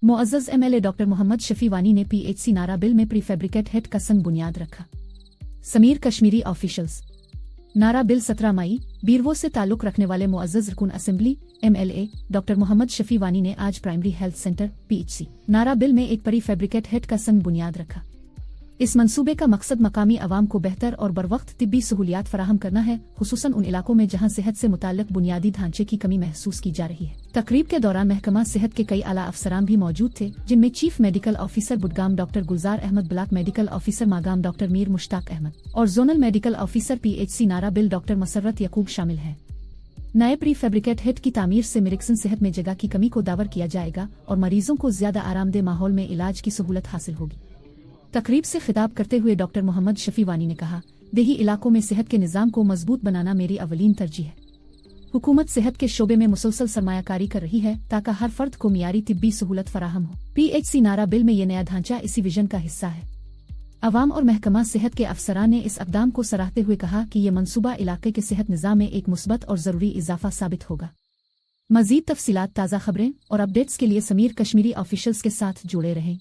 मुअज़्ज़ज़ MLA doctor Mohammad Shafi Wani ने PHC Narbal में प्रीफेब्रिकेट head का संग बुनियाद रखा। समीर कश्मीरी ऑफिशियल्स। नारा बिल 17 मई बीरवो से ताल्लुक रखने वाले मुअज़्ज़ज़ रुकन assembly MLA doctor Mohammad Shafi Wani ने आज primary health centre PHC Narbal में एक प्रीफेब्रिकेट हेड का संग बुनियाद रखा। इस मंसूबे का मकसद मकामी अवाम को बेहतर और बरवक्त तिब्बी सहूलियात फराहम करना है, खुसूसन उन इलाकों में जहां सेहत से मुताल्लिक बुनियादी ढांचे की कमी महसूस की जा रही है। तकरीब के दौरान महकमा सेहत के कई आला अफसरान भी मौजूद थे, जिनमें chief medical officer Budgam doctor Gulzar Ahmad, block medical officer Magam doctor Mir Mushtaq Ahmad और zonal medical officer PHC Narbal doctor Musarrat Yaqoob शामिल हैं। नए प्रीफेब्रिकेट हेड की तामीर से मेडिकल सेहत में जगह की कमी को दावर किया जाएगा और मरीजों को ज्यादा आरामदेह माहौल में इलाज की सहूलत हासिल होगी। तकरीब से खिताब करते हुए डॉक्टर मोहम्मद शफी वानी ने कहा, देही इलाकों में सेहत के निज़ाम को मजबूत बनाना मेरी अवलीन तरजीह है। हुकूमत सेहत के शोबे में मुसलसल सरमायाकारी कर रही है ताकि हर फर्द को मियारी तिब्बी सहूलत फराहम हो। PHC नारा बिल में ये नया ढांचा इसी विजन का हिस्सा है। अवाम और महकमा सेहत के अफसरान ने इस इक़दाम को सराहते हुए कहा कि ये मनसूबा इलाके के सेहत निज़ाम में एक मुस्बत और ज़रूरी इजाफा साबित होगा। मज़ीद तफसीलात, ताज़ा खबरें और अपडेट्स के लिए समीर कश्मीरी ऑफिशियल्स के साथ जुड़े रहें।